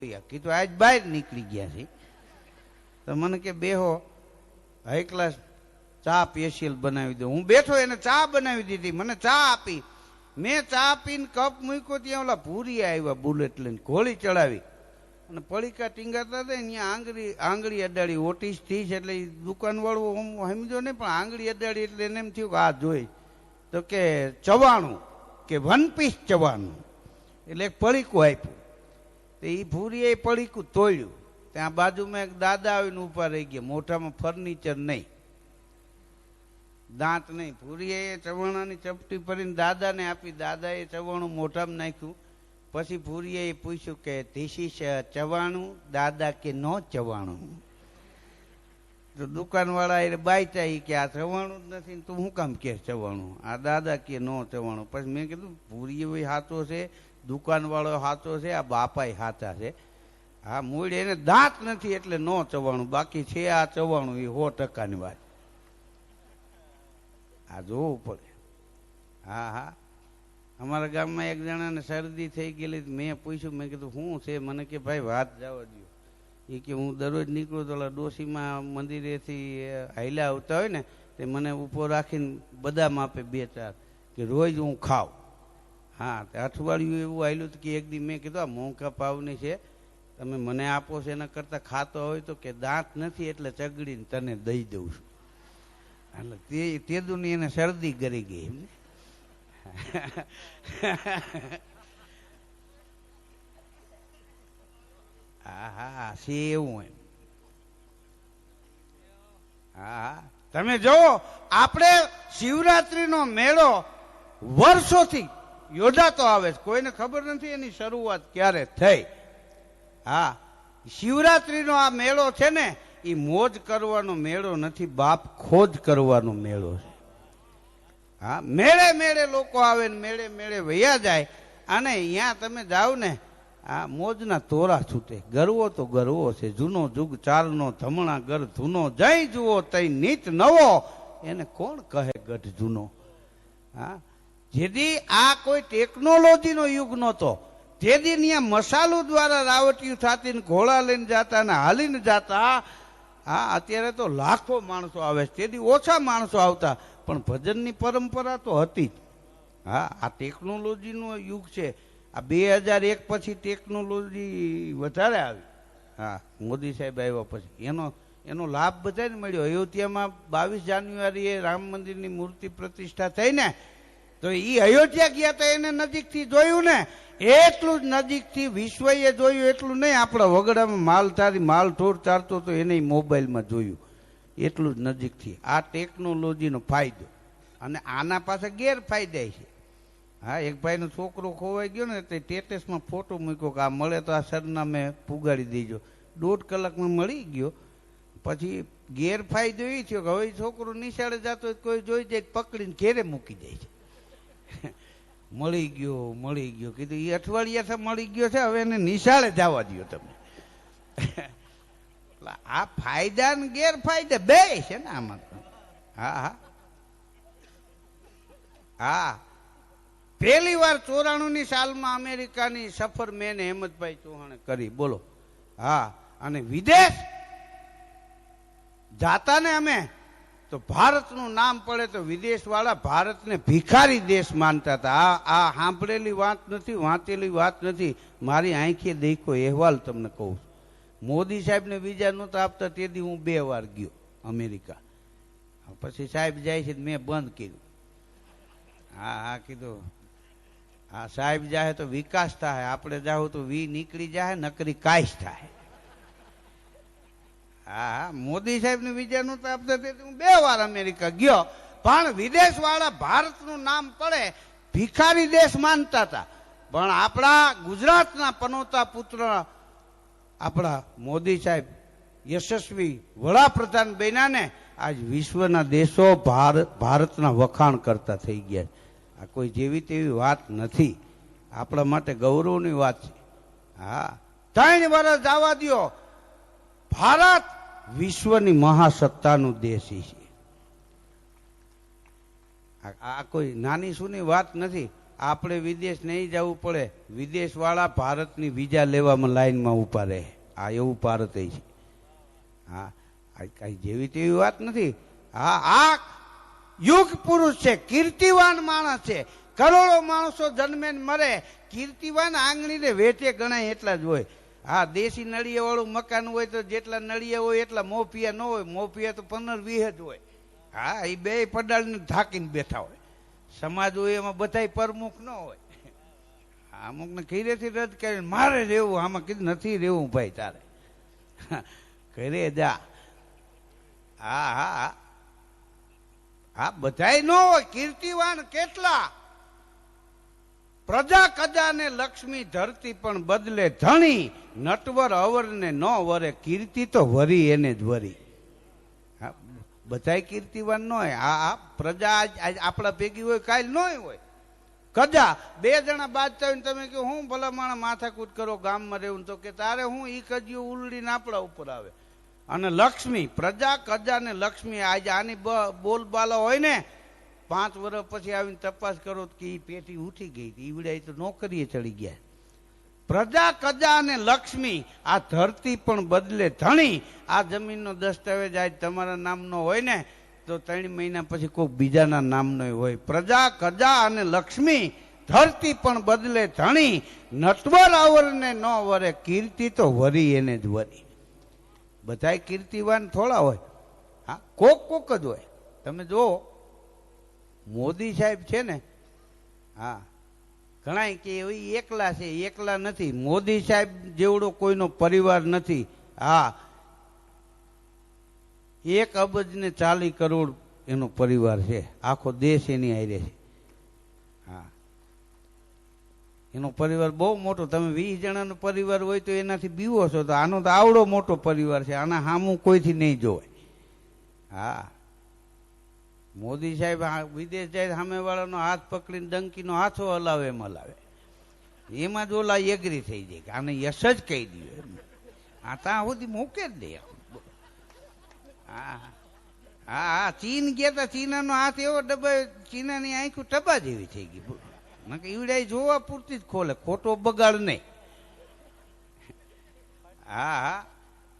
કીધું આજ બહાર નીકળી ગયા છે તો મને કે બેહો હાઈ ક્લાસ ચા સ્પેશિયલ બનાવી દો. હું બેઠો એને ચા બનાવી દીધી, મને ચા આપી. મેં ચા પીને કપ મૂક્યો ત્યાં ઓલા ભૂરી આવ્યા બુલેટ લઈને ઘોડી ચડાવી અને પડીકા ટીંગાતા હતા. ત્યાં આંગળી અડાડી ઓટીસ થી છે એટલે દુકાન વાળો હું સમજો નહીં પણ આંગળી અડાડી એટલે એને એમ થયું કે આ જોઈ તો કે 94 કે 1 પીસ 94 એટલે એક પડીકું આપ્યું. તો એ ભૂરીએ પડીકું તોડ્યું. ત્યાં બાજુમાં એક દાદા આવીને ઉભા રહી ગયા, મોઢામાં ફર્નિચર નહીં, દાંત નહીં. ભૂરીએ ચવાણાની ચપટી ભરીને દાદાને આપી, દાદાએ ચવાણું મોઢામાં નાખ્યું. પછી ભૂરીએ પૂછ્યું કે ધીસ ઇઝ ચવાણું? દાદા કે નો ચવાણું. તો દુકાનવાળા એ બાયતા કે આ ચવાણું જ નથી, તું શું કામ કે ચવાણું? આ દાદા કે નો ચવાણું. પછી મેં કીધું ભૂરીએ સાચો છે, દુકાનવાળો સાચો છે, આ બાપાએ સાચા છે. હા, મૂળ એને દાંત નથી એટલે નો ચવાણું, બાકી છે આ ચવાણું એ 100%ની વાત. આ જોવું પડે. હા હા, અમારા ગામમાં એક જણાને શરદી થઈ ગયેલી. મેં પૂછ્યું, મેં કીધું શું છે? મને કે ભાઈ વાત જવા દો. એ કે હું દરરોજ નીકળું તો ડોશીમાં મંદિરેથી હાઈલા આવતા હોય ને તે મને ઉભો રાખીને બદામ આપે 2-4 કે રોજ હું ખાઉં. હા, અઠવાડિયું એવું આવેલું કે એક દી મેં કીધું આ મોંઘા પાવની છે, તમે મને આપો છો એના કરતાં ખાતો હોય તો કે દાંત નથી એટલે ચગડીને તને દઈ દઉં છું. એટલે તે દુની એને શરદી કરી ગઈ એમને. હા હા, છે એવું એમ. હા, તમે જો આપણે શિવરાત્રીનો મેળો વર્ષોથી યોજાતો આવે છે, કોઈને ખબર નથી એની શરૂઆત ક્યારે થઈ. હા, શિવરાત્રીનો આ મેળો છે ને એ મોજ કરવાનો મેળો નથી, બાપ ખોજ કરવાનો મેળો છે. હા, મેળે મેળે લોકો આવે ને મેળે મેળે વયા જાય. અને અહીંયા તમે જાઓ ને આ મોજના તોરા છૂટે. ગરવો તો ગરવો છે, જૂનો જુગ ચારનો ધમણા ગર ધૂનો, જઈ જુઓ તઈ નીત નવો, એને કોણ કહે ગઢ જૂનો. હા, જેથી આ કોઈ ટેકનોલોજીનો યુગ નહોતો, જેથી ત્યાં મસાલો દ્વારા રાવટિયું થતી ને ઘોડા લઈને જતા ને હાલીને જતા. હા, અત્યારે તો લાખો માણસો આવે છે, તેથી ઓછા માણસો આવતા, પણ ભજનની પરંપરા તો હતી જ. હા, આ ટેકનોલોજીનો યુગ છે. આ 2001 પછી ટેકનોલોજી વધારે આવી. હા, મોદી સાહેબ આવ્યા પછી એનો લાભ બધાને મળ્યો. અયોધ્યામાં 22 જાન્યુઆરીએ રામ મંદિરની મૂર્તિ પ્રતિષ્ઠા થઈ ને, તો એ અયોધ્યા ગયા તો એને નજીકથી જોયું ને, એટલું જ નજીકથી વિશ્વએ જોયું. એટલું નહીં, આપણા વગડામાં માલ ઢોર ચારતો તો એને મોબાઈલમાં જોયું. એટલું જ નજીકથી. આ ટેકનોલોજીનો ફાયદો. અને આના પાસે ગેરફાયદા છે. હા, એક ભાઈનો છોકરો ખોવાઈ ગયો ને તે સ્ટેટસમાં ફોટો મૂક્યો કે આ મળે તો આ સરનામે પુગાડી દેજો. 1.5 કલાકમાં મળી ગયો. પછી ગેરફાયદો એ થયો કે હવે છોકરો નિશાળે જતો હોય કોઈ જોઈ જાય પકડીને ઘેરે મૂકી દે છે. મળી ગયો કીધું એ અઠવાડિયાથી મળી ગયો છે, હવે એને નિશાળે જવા દો તમે. આ ફાયદા ને ગેરફાયદા બે છે ને આમાં. હા હા હા, પહેલી વાર 94ની સાલમાં અમેરિકાની સફર મેન હેમતભાઈ ચૌહાણે કરી. બોલો. હા, અને વિદેશ જાતા ને અમે તો ભારતનું નામ પડે તો વિદેશ વાળા ભારતને ભિખારી દેશ માનતા હતા. આ સાંભળેલી વાત નથી, વાંચેલી વાત નથી, મારી આંખે દેખો અહેવાલ તમને કહું. મોદી સાહેબને વિઝા નહોતા આપતા તેથી હું 2 વાર ગયો અમેરિકા. પછી સાહેબ જાય છે મેં બંધ કર્યું. હા હા, કીધું હા સાહેબ જાય તો વિકાસ થાય, આપણે જાવ તો નીકળી જાય, નકરી કાશ થાય. હા, મોદી સાહેબ ને વિઝા નહોતા આપતા તેથી હું 2 વાર અમેરિકા ગયો. પણ વિદેશ વાળા ભારતનું નામ પડે ભિખારી દેશ માનતા હતા. પણ આપણા ગુજરાતના પનોતા પુત્ર આપણા મોદી સાહેબ યશસ્વી વડાપ્રધાન બન્યા ને આજ વિશ્વના દેશો ભારતના વખાણ કરતા થઈ ગયા. આ કોઈ જેવી તેવી વાત નથી, આપણા માટે ગૌરવની વાત છે. હા, 3 વર્ષ જવા દો, ભારત વિશ્વની મહાસત્તાનું દેશ છે. આ કોઈ નાની સૂની વાત નથી. આપણે વિદેશ નહીં જવું પડે, વિદેશ વાળા ભારતની વિઝા લેવામાં લાઈનમાં ઉભા રહે. આ એવું ભારત છે. હા, કઈ જેવી તેવી વાત નથી. હા, આ યુગ પુરુષ છે, કીર્તિવાન માણસ છે. કરોડો માણસો જન્મે ને મરે, કીર્તિવાન આંગળીને વેઠે ગણાય એટલા જ હોય. હા, દેશી નળિયા વાળું મકાન હોય તો જેટલા નળિયા હોય એટલા મોપિયા ન હોય. મોપિયા તો 15-20 જ હોય. હા, એ બે પડાળને ઢાંકીને બેઠા હોય. સમાજ હોય એમાં બધા પ્રમુખ ન હોય. અમુકને ઘરેથી રદ કરીને મારે રહેવું, આમાં કીધું નથી રહેવું ભાઈ તારે, ઘરે જા. હા હા હા, બધાય ન હોય. કીર્તિવાન કેટલા? પ્રજા કજા ને લક્ષ્મી ધરતી પણ બદલે ધણી, નટવર અવર ને ન વરે, કીર્તિ તો વરી એને જ વરી. બધાય કીર્તિવાન ન હોય. આ પ્રજા આપણા ભેગી હોય કાલ ન હોય. કજા બે જણા બાજતા હોય તમે કે હું ભલા માણા માથાકૂટ કરો ગામમાં રહેવું, તો કે તારે હું ઈ કજિયું ઉલડીને આપણા ઉપર આવે. અને લક્ષ્મી, પ્રજા કજા ને લક્ષ્મી, આજે આની બોલબાલા હોય ને 5 વર્ષ પછી આવીને તપાસ કરો કે ઈ પેટી ઉઠી ગઈ, ઈવડે તો નોકરીએ ચડી ગયા. પ્રજા કજા અને લક્ષ્મી, આ ધરતી પણ બદલે ધણી. આ જમીનનો દસ્તાવેજ આજ તમારા નામનો હોય ને તો 3 મહિના પછી કોઈ બીજાના નામનો હોય. પ્રજા કજા અને લક્ષ્મી, ધરતી પણ બદલે ધણી, નટવર અવરને ન વરે, કીર્તિ તો વરી એને જ વરી. બધાય કીર્તિવાન થોડા હોય. હા, કોક જ હોય. તમે જો મોદી સાહેબ છે ને, હા, ઘણા કે એકલા છે, એકલા નથી. મોદી સાહેબ જેવડો કોઈનો પરિવાર નથી. હા, 1 અબજ ને 40 કરોડ એનો પરિવાર છે. આખો દેશ એની હારે છે. હા, એનો પરિવાર બહુ મોટો. તમે 20 જણાનો પરિવાર હોય તો એનાથી બીવો છો, તો આનો તો આવડો મોટો પરિવાર છે. આના સામું કોઈથી નહીં જોવાય. હા, મોદી સાહેબ વિદેશ જાય સામે વાળાનો હાથ પકડીને ડંકીનો હાથો હલાવે એમ હલાવે. એમાં જ ઓલા એગ્રી થઈ જાય કે આને યશ જ કહી દઈએ. આ ત્યાં સુધી મૂકે જ દે. હા હા હા, ચીન ગયા તા, ચીનાનો હાથ એવો ડબ્બા, ચીનાની આંખું ટબા જેવી થઈ ગઈ. ઈવડાઈ જોવા પૂરતી જ ખોલે, ખોટો બગાડ નહીં. હા હા,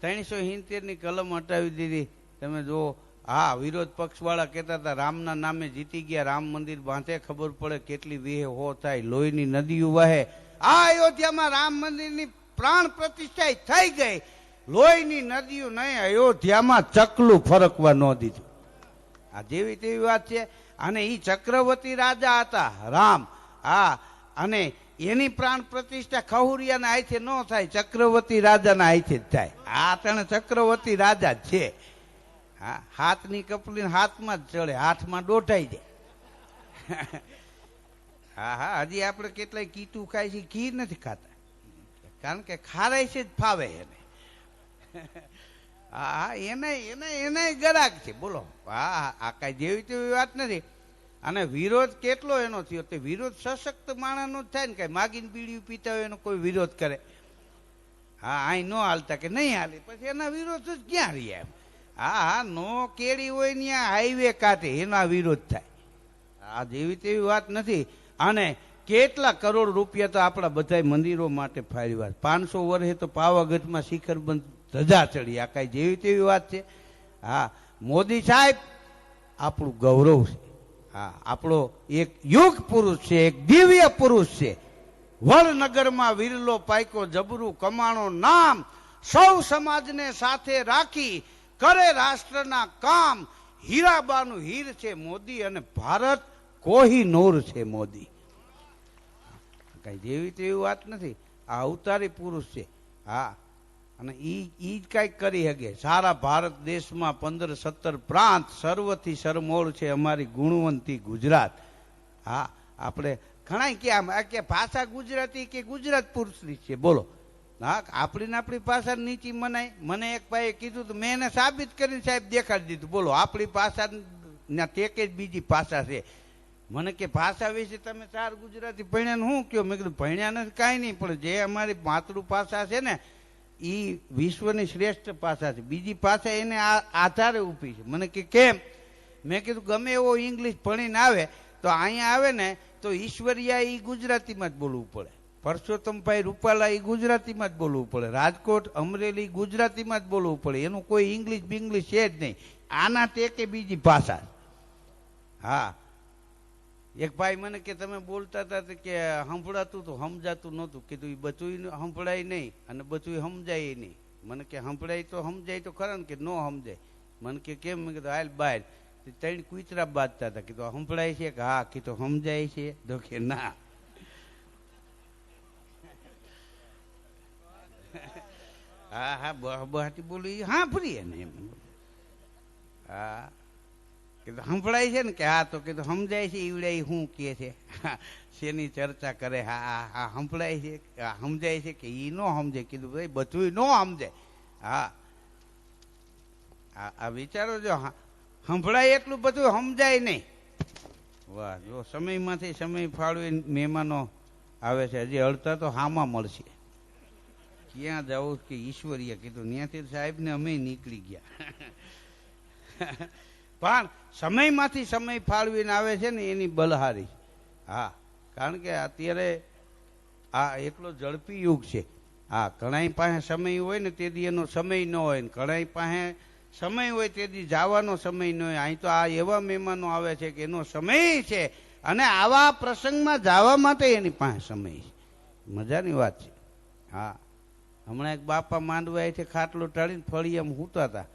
370 કલમ હટાવી દીધી. તમે જુઓ. હા, વિરોધ પક્ષ વાળા કહેતા હતા રામના નામે જીતી ગયા, રામ મંદિર બાંધે, ખબર પડે કેટલી વિહે હો થાય, લોહીની નદીઓ વહે. આ અયોધ્યામાં રામ મંદિરની પ્રાણ પ્રતિષ્ઠા થઈ ગઈ. લોહીની નદીઓ નહીં, અયોધ્યામાં ચકલું ફરકવા ન દીધું. આ જેવી તેવી વાત છે. અને એ ચક્રવર્તી રાજા હતા રામ. હા, અને એની પ્રાણ પ્રતિષ્ઠા ખહુરિયાના હાથે ન થાય, ચક્રવર્તી રાજાના હાથે જ થાય. આ તને ચક્રવર્તી રાજા જ છે. હા, હાથની કપલી હાથમાં જ ચડે, હાથમાં દોઢાઈ જાય. હા હા, હજી આપણે કેટલાય કીટું ખાય છે, ઘી નથી ખાતા, કારણ કે ખારાય છે જ ફાવે એને. હા, એને ગરાક છે. બોલો. હા, આ કઈ જેવી તેવી વાત નથી. અને વિરોધ કેટલો એનો થયો, તે વિરોધ સશક્ત માણસનો જ થાય ને. કઈ માગીને બીડીયું પીતા હોય એનો કોઈ વિરોધ કરે? હા, અહીં ન હાલતા કે નહીં હાલે, પછી એના વિરોધ જ ક્યાં રહ્યા? હા હા, નો કેળી હોય ત્યાં હાઈવે કાઢે, એના વિરોધ થાય. આ જેવી તેવી વાત નથી. અને કેટલા કરોડ રૂપિયા તો આપણા બધા મંદિરો માટે ફાળવ્યા. 500 વર્ષે તો પાવાગઢમાં શિખરબંધ ધજા ચડી. આ કઈ જેવી તેવી વાત છે? હા, મોદી સાહેબ આપણું ગૌરવ છે. હા, આપણો એક યુગ પુરુષ છે, એક દિવ્ય પુરુષ છે. વડનગરમાં વિરલો પાયકો, જબરું કમાણો નામ, સૌ સમાજને સાથે રાખી કરે રાષ્ટ્રના કામ. હીરાબાનું હીર છે મોદી, અને ભારત કોહિનૂર છે મોદી. કઈ જેવી તેવી વાત નથી. આ અવતારી પુરુષ છે. હા, અને ઈ જ કઈક કરી શકે. સારા ભારત દેશમાં 15-17 પ્રાંત, સર્વથી સરમોળ છે અમારી ગુણવંતી ગુજરાત. હા, આપણે ઘણા કે ભાષા ગુજરાતી કે ગુજરાત પુરુષની છે. બોલો. હા, આપણી ભાષા નીચી મનાય. મને એક ભાઈએ કીધું તો મેં એને સાબિત કરીને સાહેબ દેખાડી દીધું. બોલો, આપણી ભાષા ના ટેકે જ બીજી ભાષા છે. મને કે ભાષા વિશે તમે 4 ગુજરાતી ભણ્યા ને હું કયો? મેં કીધું ભણ્યા નથી કાંઈ નહીં, પણ જે અમારી માતૃભાષા છે ને એ વિશ્વની શ્રેષ્ઠ ભાષા છે. બીજી ભાષા એને આધારે ઊભી છે. મને કે કેમ? મેં કીધું ગમે એવો ઇંગ્લિશ ભણીને આવે તો અહીંયા આવે ને તો ઈશ્વરિયા એ ગુજરાતીમાં જ બોલવું પડે, પરસોત્તમભાઈ રૂપાલા એ ગુજરાતીમાં જ બોલવું પડે, રાજકોટ અમરેલી ગુજરાતીમાં જ બોલવું પડે, એનું કોઈ ઇંગ્લિશ બિંગ્લિશ છે જ નહીં. આના ટેકે બીજી ભાષા. હા, એક ભાઈ મને કે તમે બોલતા હતા કે સંભળાતું તો સમજાતું નહોતું. કીધું એ બધું સંભળાય નહીં અને બધું સમજાય નહીં. મને કે સંભળાય તો સમજાય તો ખરા ને, કે ન સમજાય. મને કે કેમ? મેં કીધું હાલ બહાર. 3 કૂતરા બાંધતા હતા. કીધું સંભળાય છે કે હા? કીધું સમજાય છે? તો કે ના. હા હા બહાટી બોલી હા ફરી ને એમ. હા કીધું સંભળાય છે ને? કે હા. તો કીધું સમજાય છે? ઈવડે શું કે છે? શેની ચર્ચા કરે? હા હા સંભળાય છે, સમજાય છે કે ઈ નો સમજે? કીધું ભાઈ બધું નો સમજે. હા આ વિચારો જો, સંભળાય એટલું બધું સમજાય નહીં. વાહ, જો સમયમાંથી સમય ફાળવી મહેમાનો આવે છે. હજી અડધા તો હામાં મળશે. ક્યાં જવું કે ઈશ્વરીય? કીધું ત્યાંથી સાહેબને અમે નીકળી ગયા. પણ સમયમાંથી સમય ફાળવીને આવે છે ને એની બલહારી. હા, કારણ કે અત્યારે આ એટલો ઝડપી યુગ છે. હા, ઘણાય પાસે સમય હોય ને તેથી એનો સમય ન હોય, ને ઘણાય પાસે સમય હોય તેથી જવાનો સમય ન હોય. અહીં તો આ એવા મહેમાનો આવે છે કે એનો સમય છે અને આવા પ્રસંગમાં જવા માટે એની પાસે સમય છે. મજાની વાત છે. હા, હમણાં એક બાપા માંડવા છે, ખાટલો ટાળીને ફળિયામાં સૂતા હતા.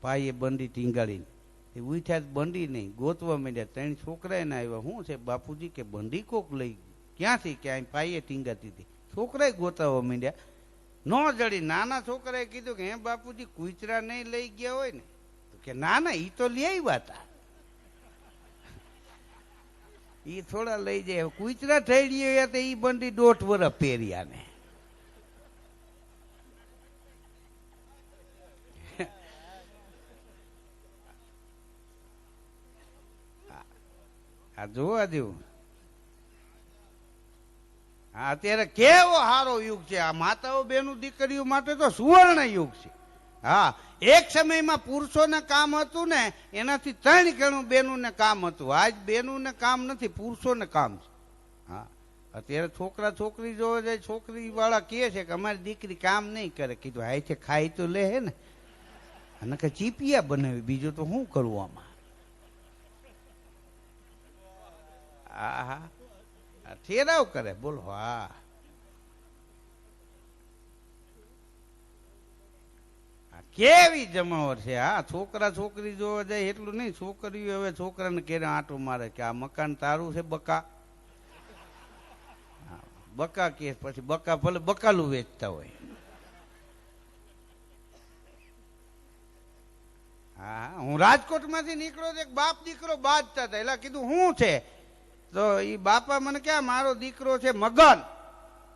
ભાઈએ બંડી ટીંગાડીને એ ઉઠ્યા જ બંડી નહીં, ગોતવા માંડ્યા. 3 છોકરા એને આવ્યા. શું છે બાપુજી? કે બંડી કોક લઈ. ક્યાંથી? કે અહીં ભાઈએ ટીંગાતી હતી. છોકરાએ ગોતાવવા માંડ્યા. નો જડી. નાના છોકરાએ કીધું કે હે બાપુજી કૂતરા નહીં લઈ ગયા હોય ને? તો કે ના ના, ઈ તો લઈ આવ્યા હતા. ઈ થોડા લઈ જાય. કૂતરા થઈ ગયા તો ઈ બંડી 1.5 વર્ષ પહેર્યા ને. આ જોવા જેવું. હા, અત્યારે કેવો સારો યુગ છે. આ માતાઓ બહેનો દીકરીઓ માટે તો સુવર્ણ યુગ છે. હા, એક સમયમાં પુરુષોને કામ હતું ને એનાથી 3 ગણું બહેનોને કામ હતું. આજ બહેનોને કામ નથી, પુરુષોને કામ છે. હા, અત્યારે છોકરા છોકરી જોવા જાય, છોકરી વાળા કહે છે કે અમારી દીકરી કામ નહીં કરે. કીધું હાય છે ખાઈ તો લે હે ને, અને કે ચીપિયા બનાવી, બીજું તો શું કરવું આમાં? હા હા, ઠેરાવ કરે. બોલો. હા, કેવી જમાવટ છે. હા, છોકરા છોકરી જોવા જાય એટલું નહીં, છોકરીઓ હવે છોકરાને કેરે આંટો મારે કે આ મકાન તારું છે બકા. બકા કે પછી બકા ભલે બકાલું વેચતા હોય. હા, હું રાજકોટ માંથી નીકળ્યો, એક બાપ દીકરો બાજતા હતા. એટલે કીધું શું છે? તો એ બાપા મને ક્યાં, મારો દીકરો છે મગન,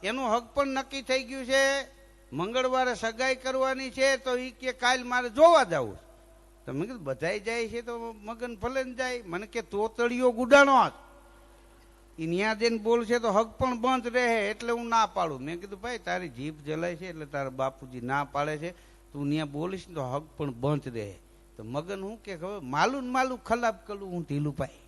એનું હક પણ નક્કી થઈ ગયું છે, મંગળવારે સગાઈ કરવાની છે, તો એ કે કાલ મારે જોવા જવું. તો મેં કીધું બધાય જાય છે તો મગન ભલે ને જાય. મને કે તોતળીઓ ગુડાણો એ ન્યા જઈને બોલશે તો હક પણ બંધ રહે, એટલે હું ના પાડું. મેં કીધું ભાઈ તારી જીભ જલાય છે એટલે તારા બાપુજી ના પાડે છે, તું ત્યાં બોલીશ ને તો હક પણ બંધ રહે. તો મગન હું કે ખબર, માલું ને માલું ખલાપ કરું હું ઢીલું પાઈ.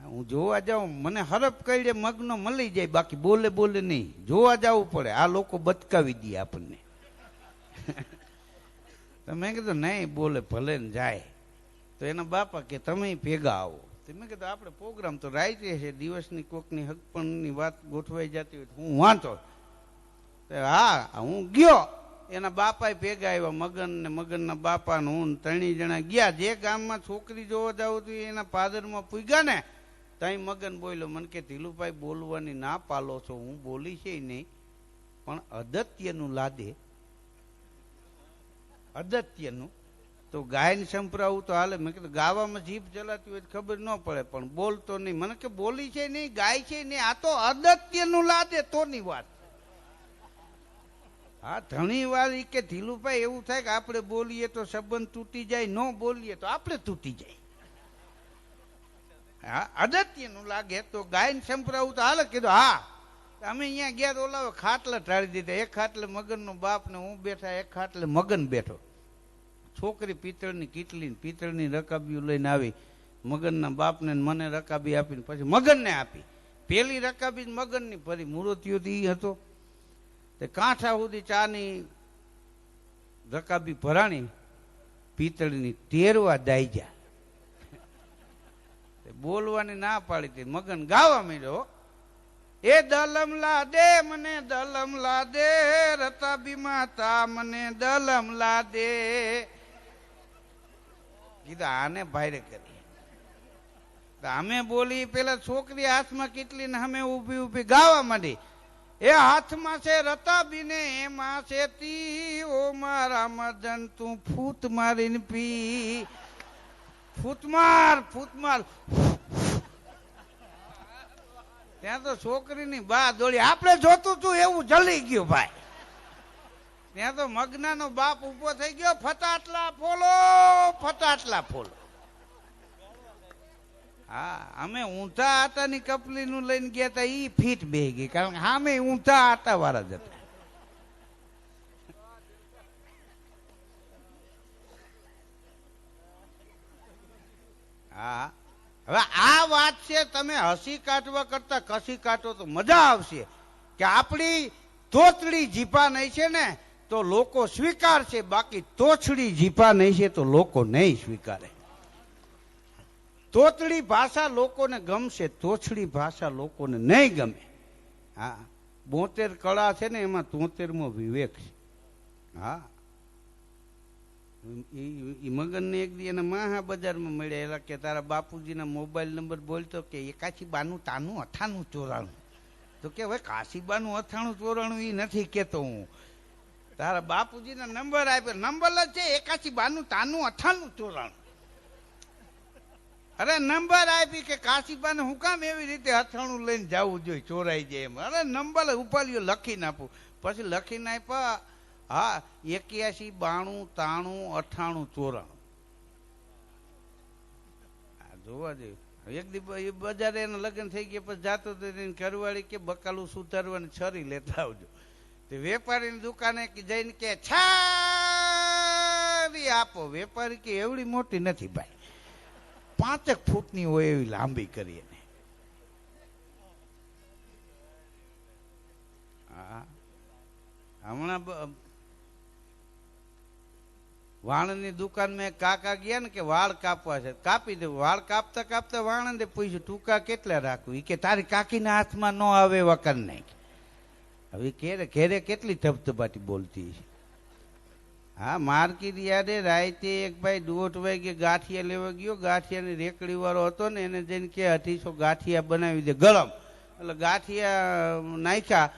હું જોવા જાઉં, મને હરફ કઈ મગનો મળી જાય, બાકી બોલે બોલે નહીં. જોવા જવું પડે. આ લોકો બચકાવી દે આપણને. તો મેં કીધું નહીં બોલે ભલે ને જાય. તો એના બાપા કે તમે ભેગા આવો. તો મેં કીધું આપણે પ્રોગ્રામ તો રાઈતે છે, દિવસની કોકની હકપણની વાત ગોઠવાઈ જતી હોય હું વાંચો. હા, હું ગયો. એના બાપા ભેગા આવ્યા, મગન ને મગનના બાપા ને હું 3 જણા ગયા. જે ગામમાં છોકરી જોવા જવું હતું એના પાદરમાં પૂગ્યા ને, તઈ મગન બોલ્યો. મને કે ઢીલુભાઈ બોલવાની ના પાલો છો. હું બોલી છે નહીં, પણ અદત્યનું લાદે. અદત્યનું તો ગાયન સંભળાવું તો હાલે. મેં કીધું ગાવામાં જીભ જલાતી હોય ખબર ન પડે, પણ બોલતો નહીં. મને કે બોલી છે નહીં, ગાય છે નહીં, આ તો અદત્યનું લાદે તોની વાત. હા, ઘણી વાર કે ઢીલુભાઈ એવું થાય કે આપણે બોલીએ તો સંબંધ તૂટી જાય, ન બોલીએ તો આપણે તૂટી જાય. હા, અદત્યનું લાગે તો ગાયન સંભળાવું તો હાલે. કીધું હા. અમે અહીંયા ગયા તો ઓલા ખાટલા ટાળી દીધા. એક ખાટલે મગનનો બાપ ને હું બેઠા, એક ખાટલે મગન બેઠો. છોકરી પિત્તળની કીટલી પિત્તળની રકાબીઓ લઈને આવી. મગનના બાપને મને રકાબી આપીને પછી મગનને આપી. પેલી રકાબી મગનની ફરી મૂર્તિઓ ઈ હતો તે કાંઠા સુધી ચાની રકાબી ભરાણી પિત્તળની તેરવા દાઈજા. બોલવાની ના પાડી હતી. મગન ગાવા માંડ્યો, એ દલમ લા દે મને દલમ લા દે રતાબી માતા મને દલમ લા દે. કીધું આને ભાઈરે કરી. અમે બોલી પેલા છોકરી હાથમાં કેટલી ને અમે ઉભી ઉભી ગાવા માંડી. એ હાથમાં છે રતાબી ને એમાં છે તી ઓ મારા મદન તું ફૂટ મારીને પી. ફૂટમાર ફૂટમાર. ત્યાં તો છોકરીની બા દોડી. આપણે જોતું તું એવું જલી ગયું ભાઈ. ત્યાં તો મગનાનો બાપ ઉભો થઈ ગયો, ફટાટલા ફોલો ફટાટલા ફોલો. હા, અમે ઊંધા આટાની કપલી નું લઈને ગયા હતા, ઈ ફીટ બે ગઈ, કારણ કે સામે ઊંધા આટા વાળા જ હતા. હા, હવે આ વાત છે, તમે હસી કાઢવા કરતા કસી કાઢો તો મજા આવશે. કે આપણી તોતડી જીભા નહીં છે ને તો લોકો સ્વીકારશે, બાકી તોછડી જીભા નહીં છે તો લોકો નહીં સ્વીકારે. તોતડી ભાષા લોકોને ગમશે, તોછડી ભાષા લોકોને નહીં ગમે. હા, 72 કળા છે ને એમાં 73મો વિવેક છે. હા, મગન ને એક દી એના મહા બજારમાં મળ્યા. એલા કે તારા બાપુજીના મોબાઈલ નંબર બોલતો કે 8192 98 94. તો કે હવે કાશીબાનું 98 94 એ નથી કેતો હું. તારા બાપુજીના નંબર આપ્યો, નંબર જ છે 8192 98 94. અરે નંબર આપી કે કાશીબાને હું કામ એવી રીતે હથાણું લઈને જવું જોઈએ, ચોરાઈ જાય એમ. અરે નંબર ઉપાડ્યો, લખીને આપું. પછી લખીને આપ્યા. હા, 81 92 93 98 94. જોવા જેવું. એક દી બજારે એના લગ્ન થઈ ગયા પછી જાતો તો ઘરવાળી કે બકાલું સુધારવાની છરી લેતા આવજો. તે વેપારીની દુકાને જઈને કે છરી આપો. વેપારી કે એવડી મોટી નથી ભાઈ, 5 ફૂટની હોય એવી લાંબી કરી એને. હા, હમણાં વાણની દુકાનમાં કાકા ગયા ને કે વાળ કાપવા છે, કાપી દે. વાળ કાપતા કાપતા વાણંદે પૂછ્યું ટૂંકા કેટલા રાખવું? એ કે તારી કાકીના હાથમાં ન આવે એવા કર નાખ. હવે ઘેરે ઘેરે કેટલી ધબધબાટી બોલતી છે. હા, માર્કેટ યાર્ડે રાતે એક ભાઈ 1:30 વાગે ગાંઠિયા લેવા ગયો. ગાંઠિયાની રેકડી વાળો હતો ને એને જઈને કે 250 ગાંઠિયા બનાવી દે ગરમ. એટલે ગાંઠિયા નાખ્યા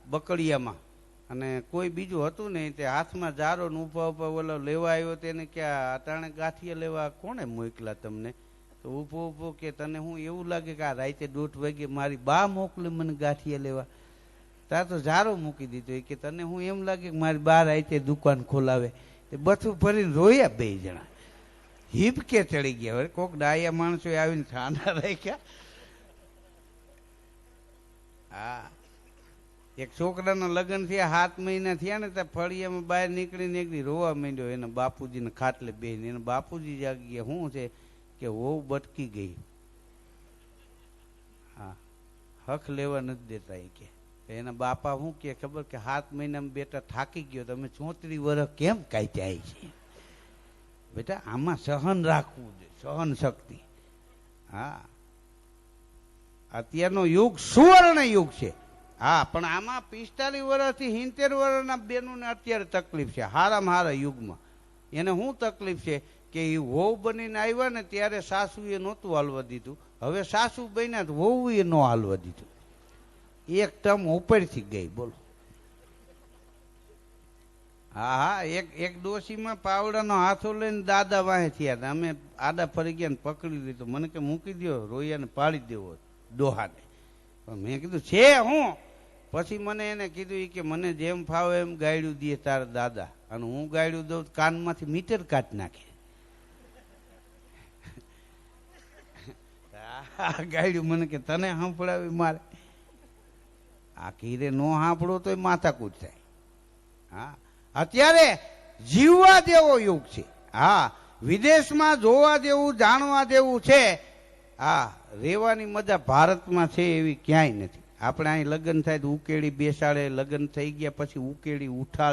બકડિયામાં, અને કોઈ બીજું હતું ને તે હાથમાં જારો ને ઉભા ઉભા ઓલો લેવા આવ્યો. તેને કે અટાણે ગાંઠિયા લેવા કોણે મોકલા તમને? તો ઉભો ઉભો કે તને હું એવું લાગે કે આ રાતે 1:30 વાગે મારી બા મોકલે મને ગાંઠિયા લેવા? તાર તો જારો મૂકી દીધો. કે તને હું એમ લાગે કે મારી બા રાતે દુકાન ખોલાવે? બધું ભરીને રોયા બે જણા, હિપકે ચડી ગયા. હવે કોક ડાયા માણસો આવીને ખાના રાખ્યા. હા, એક છોકરાના લગ્ન થયા 7 મહિના થયા ને ત્યાં ફળિયામાં બહાર નીકળીને એક દી રોવા માંડ્યો. એના બાપુજીને ખાટલે બેહીને. એના બાપુજી જાગી ગયા. શું છે કે વહુ બટકી ગઈ. હા, હક લેવા નથી દેતા. એ કે એના બાપા શું કે ખબર કે 7 મહિનામાં બેટા થાકી ગયો, તમે 34 વર્ષ કેમ કાંઈ જાય છે? બેટા આમાં સહન રાખવું જોઈએ, સહન શક્તિ. હા, અત્યારનો યુગ સુવર્ણ યુગ છે. હા, પણ આમાં 45 વર્ષથી 70 વર્ષના બેનોને અત્યારે તકલીફ છે. હારામાં હારા યુગમાં એને શું તકલીફ છે કે એ વહુ બનીને આવ્યા ને ત્યારે સાસુએ નહોતું હાલવા દીધું. હવે સાસુ બન્યા તો વહુએ ન હાલવા દીધું. એક ટર્મ ઉપરથી ગઈ. બોલો. હા હા, એક ડોશીમાં પાવડાનો હાથો લઈને દાદા વાહે થયા હતા. અમે આડા ફરી ગયા ને પકડી લીધો. મને કે મૂકી દો, રોયાને પાડી દેવો ડોહાને. મેં કીધું છે હું? પછી મને એને કીધું કે મને જેમ ફાવે એમ ગાયડું દે તારા દાદા, અને હું ગાયડું દઉં કાનમાંથી મીટર કાઢી નાખે. ગાયડું મને કે તને સાંભળાવી મારે. આ કીરે નો સાંભળો તો માથાકૂટ થાય. હા, અત્યારે જીવવા જેવો યુગ છે. હા, વિદેશમાં જોવા જેવું જાણવા જેવું છે. હા, રહેવાની મજા ભારતમાં છે એવી ક્યાંય નથી. આપણે અહીં લગ્ન થાય તો ઉકેડી બેસાડે, લગ્ન થઈ ગયા પછી ઉકેડી ઉઠાડે.